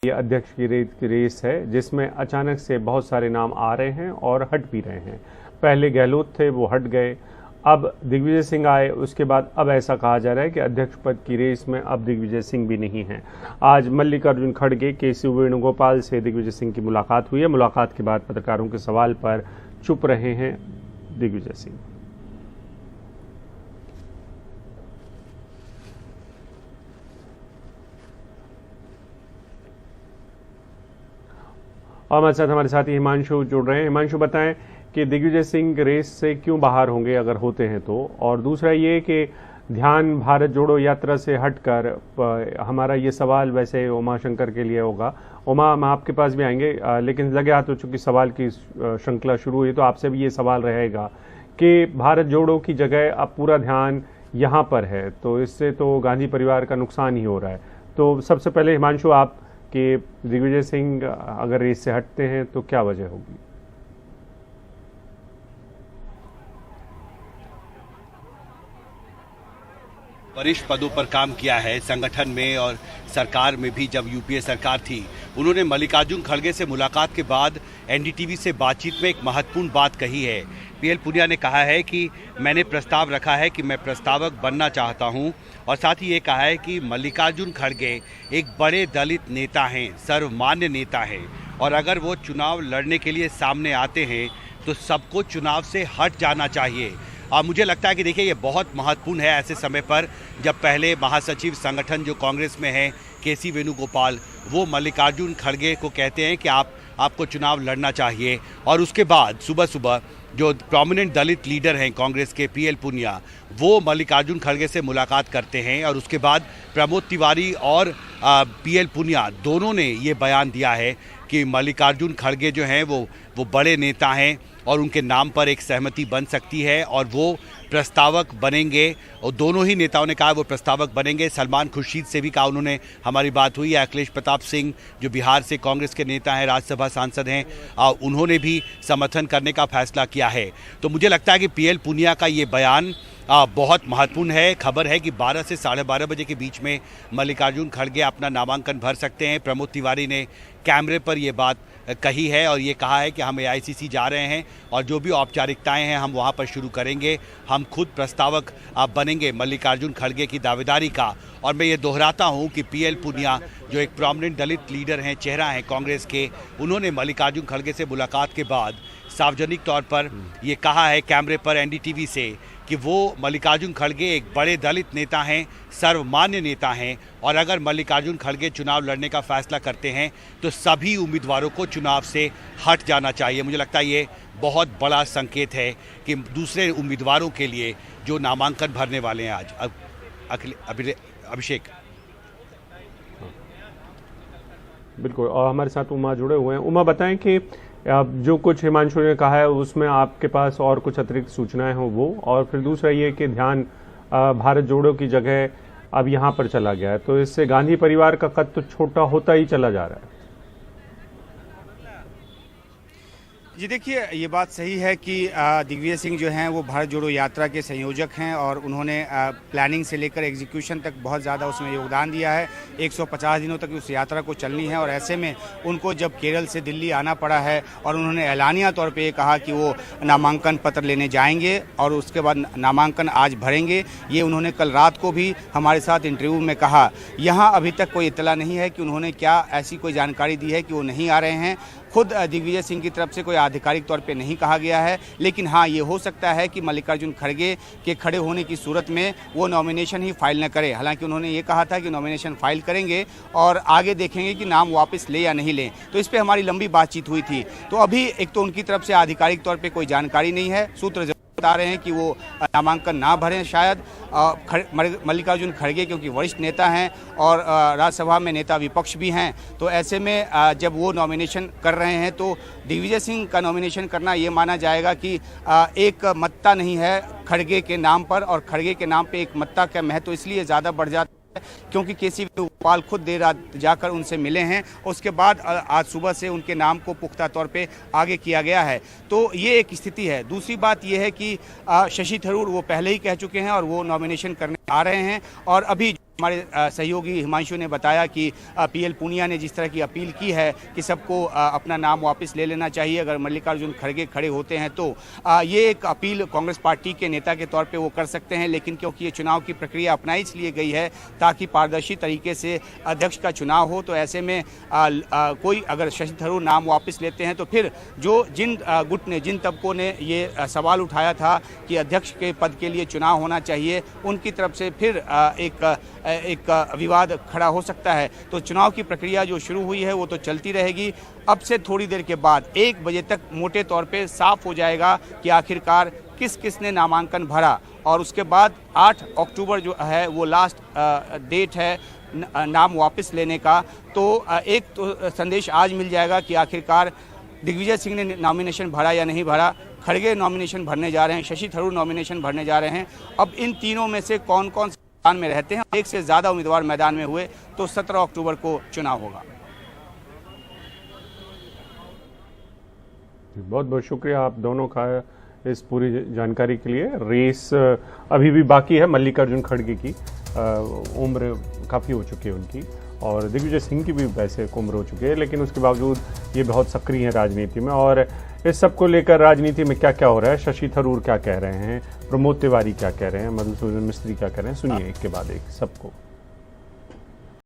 ये अध्यक्ष की रेस है जिसमें अचानक से बहुत सारे नाम आ रहे हैं और हट भी रहे हैं। पहले गहलोत थे, वो हट गए, अब दिग्विजय सिंह आए, उसके बाद अब ऐसा कहा जा रहा है कि अध्यक्ष पद की रेस में अब दिग्विजय सिंह भी नहीं है। आज मल्लिकार्जुन खड़गे, केसी वेणुगोपाल से दिग्विजय सिंह की मुलाकात हुई है। मुलाकात के बाद पत्रकारों के सवाल पर चुप रहे हैं दिग्विजय सिंह। और हमारे साथ हिमांशु जुड़ रहे हैं। हिमांशु, बताएं कि दिग्विजय सिंह रेस से क्यों बाहर होंगे अगर होते हैं तो, और दूसरा ये कि ध्यान भारत जोड़ो यात्रा से हटकर हमारा ये सवाल वैसे उमा शंकर के लिए होगा। उमा, हम आपके पास भी आएंगे, लेकिन लगे हाथ हो चुकी सवाल की श्रृंखला शुरू हुई तो आपसे भी ये सवाल रहेगा कि भारत जोड़ो की जगह अब पूरा ध्यान यहाँ पर है, तो इससे तो गांधी परिवार का नुकसान ही हो रहा है। तो सबसे पहले हिमांशु, आप कि दिग्विजय सिंह अगर रेस से हटते हैं तो क्या वजह होगी? वरिष्ठ पदों पर काम किया है संगठन में और सरकार में भी। जब यूपीए सरकार थी, उन्होंने मल्लिकार्जुन खड़गे से मुलाकात के बाद एनडीटीवी से बातचीत में एक महत्वपूर्ण बात कही है। पीएल पुनिया ने कहा है कि मैंने प्रस्ताव रखा है कि मैं प्रस्तावक बनना चाहता हूं, और साथ ही ये कहा है कि मल्लिकार्जुन खड़गे एक बड़े दलित नेता हैं, सर्वमान्य नेता हैं, और अगर वो चुनाव लड़ने के लिए सामने आते हैं तो सबको चुनाव से हट जाना चाहिए। मुझे लगता है कि देखिए, ये बहुत महत्वपूर्ण है ऐसे समय पर जब पहले महासचिव संगठन जो कांग्रेस में है केसी वेणुगोपाल, वो मल्लिकार्जुन खड़गे को कहते हैं कि आपको चुनाव लड़ना चाहिए, और उसके बाद सुबह सुबह जो प्रोमिनेंट दलित लीडर हैं कांग्रेस के पीएल पुनिया, वो मल्लिकार्जुन खड़गे से मुलाकात करते हैं, और उसके बाद प्रमोद तिवारी और पीएल पुनिया दोनों ने ये बयान दिया है कि मल्लिकार्जुन खड़गे जो हैं वो बड़े नेता हैं और उनके नाम पर एक सहमति बन सकती है और वो प्रस्तावक बनेंगे। और दोनों ही नेताओं ने कहा वो प्रस्तावक बनेंगे। सलमान खुर्शीद से भी कहा उन्होंने, हमारी बात हुई है। अखिलेश प्रताप सिंह जो बिहार से कांग्रेस के नेता हैं, राज्यसभा सांसद हैं, उन्होंने भी समर्थन करने का फैसला किया है। तो मुझे लगता है कि पीएल पुनिया का ये बयान बहुत महत्वपूर्ण है। खबर है कि 12 से 12:30 बजे के बीच में मल्लिकार्जुन खड़गे अपना नामांकन भर सकते हैं। प्रमोद तिवारी ने कैमरे पर ये बात कही है और ये कहा है कि हम एआईसीसी जा रहे हैं और जो भी औपचारिकताएं हैं हम वहां पर शुरू करेंगे। हम खुद प्रस्तावक बनेंगे मल्लिकार्जुन खड़गे की दावेदारी का। और मैं ये दोहराता हूं कि पीएल पुनिया जो एक प्रोमिनेंट दलित लीडर हैं, चेहरा हैं कांग्रेस के, उन्होंने मल्लिकार्जुन खड़गे से मुलाकात के बाद सार्वजनिक तौर पर ये कहा है कैमरे पर एनडीटीवी से कि वो मल्लिकार्जुन खड़गे एक बड़े दलित नेता हैं, सर्वमान्य नेता हैं, और अगर मल्लिकार्जुन खड़गे चुनाव लड़ने का फैसला करते हैं तो सभी उम्मीदवारों को चुनाव से हट जाना चाहिए। मुझे लगता है ये बहुत बड़ा संकेत है कि दूसरे उम्मीदवारों के लिए जो नामांकन भरने वाले हैं आज। अभिषेक, बिल्कुल, और हमारे साथ उमा जुड़े हुए हैं। उमा, बताएं कि जो कुछ हिमांशु ने कहा है उसमें आपके पास और कुछ अतिरिक्त सूचनाएं हो वो, और फिर दूसरा ये कि ध्यान भारत जोड़ो की जगह अब यहाँ पर चला गया है, तो इससे गांधी परिवार का कद तो छोटा होता ही चला जा रहा है। जी देखिए, ये बात सही है कि दिग्विजय सिंह जो हैं वो भारत जोड़ो यात्रा के संयोजक हैं और उन्होंने प्लानिंग से लेकर एग्जीक्यूशन तक बहुत ज़्यादा उसमें योगदान दिया है। 150 दिनों तक उस यात्रा को चलनी है, और ऐसे में उनको जब केरल से दिल्ली आना पड़ा है और उन्होंने ऐलानिया तौर पे ये कहा कि वो नामांकन पत्र लेने जाएंगे और उसके बाद नामांकन आज भरेंगे, ये उन्होंने कल रात को भी हमारे साथ इंटरव्यू में कहा। यहाँ अभी तक कोई इत्तला नहीं है कि उन्होंने क्या ऐसी कोई जानकारी दी है कि वो नहीं आ रहे हैं। खुद दिग्विजय सिंह की तरफ से कोई आधिकारिक तौर पे नहीं कहा गया है, लेकिन हाँ, ये हो सकता है कि मल्लिकार्जुन खड़गे के खड़े होने की सूरत में वो नॉमिनेशन ही फाइल न करे। हालांकि उन्होंने ये कहा था कि नॉमिनेशन फाइल करेंगे और आगे देखेंगे कि नाम वापस ले या नहीं लें। तो इस पर हमारी लंबी बातचीत हुई थी। तो अभी एक तो उनकी तरफ से आधिकारिक तौर पर कोई जानकारी नहीं है। सूत्र बता रहे हैं कि वो नामांकन ना भरें शायद। मल्लिकार्जुन खड़गे क्योंकि वरिष्ठ नेता हैं और राज्यसभा में नेता विपक्ष भी हैं, तो ऐसे में जब वो नॉमिनेशन कर रहे हैं तो दिग्विजय सिंह का नॉमिनेशन करना ये माना जाएगा कि एक मत्ता नहीं है खड़गे के नाम पर, और खड़गे के नाम पे एक मत्ता का महत्व इसलिए ज़्यादा बढ़ जाता है क्योंकि केसी वेणुगोपाल खुद देर रात जाकर उनसे मिले हैं। उसके बाद आज सुबह से उनके नाम को पुख्ता तौर पे आगे किया गया है। तो ये एक स्थिति है। दूसरी बात ये है कि शशि थरूर वो पहले ही कह चुके हैं और वो नॉमिनेशन करने आ रहे हैं, और अभी हमारे सहयोगी हिमांशु ने बताया कि पीएल पूनिया ने जिस तरह की अपील की है कि सबको अपना नाम वापस ले लेना चाहिए अगर मल्लिकार्जुन खड़गे खड़े होते हैं तो ये एक अपील कांग्रेस पार्टी के नेता के तौर पे वो कर सकते हैं, लेकिन क्योंकि ये चुनाव की प्रक्रिया अपनाई इसलिए गई है ताकि पारदर्शी तरीके से अध्यक्ष का चुनाव हो। तो ऐसे में कोई अगर शशि थरूर नाम वापस लेते हैं तो फिर जो जिन गुट ने जिन तबकों ने ये सवाल उठाया था कि अध्यक्ष के पद के लिए चुनाव होना चाहिए, उनकी तरफ से फिर एक विवाद खड़ा हो सकता है। तो चुनाव की प्रक्रिया जो शुरू हुई है वो तो चलती रहेगी। अब से थोड़ी देर के बाद 1 बजे तक मोटे तौर पे साफ हो जाएगा कि आखिरकार किस किस ने नामांकन भरा, और उसके बाद 8 अक्टूबर जो है वो लास्ट डेट है नाम वापस लेने का। तो एक तो संदेश आज मिल जाएगा कि आखिरकार दिग्विजय सिंह ने नॉमिनेशन भरा या नहीं भरा, खड़गे नॉमिनेशन भरने जा रहे हैं, शशि थरूर नॉमिनेशन भरने जा रहे हैं। अब इन तीनों में से कौन कौन मैदान में रहते हैं, एक से ज़्यादा उम्मीदवार मैदान में हुए तो 17 अक्टूबर को चुनाव होगा। बहुत बहुत शुक्रिया आप दोनों का इस पूरी जानकारी के लिए। रेस अभी भी बाकी है, मल्लिकार्जुन खड़गे की उम्र काफ़ी हो चुकी है उनकी, और दिग्विजय सिंह की भी वैसे उम्र हो चुकी है, लेकिन उसके बावजूद ये बहुत सक्रिय हैं राजनीति में। और इस सब को लेकर राजनीति में क्या क्या हो रहा है, शशि थरूर क्या कह रहे हैं, प्रमोद तिवारी क्या कह रहे हैं, मधुसूदन मिस्त्री क्या कह रहे हैं, सुनिए एक के बाद एक सबको।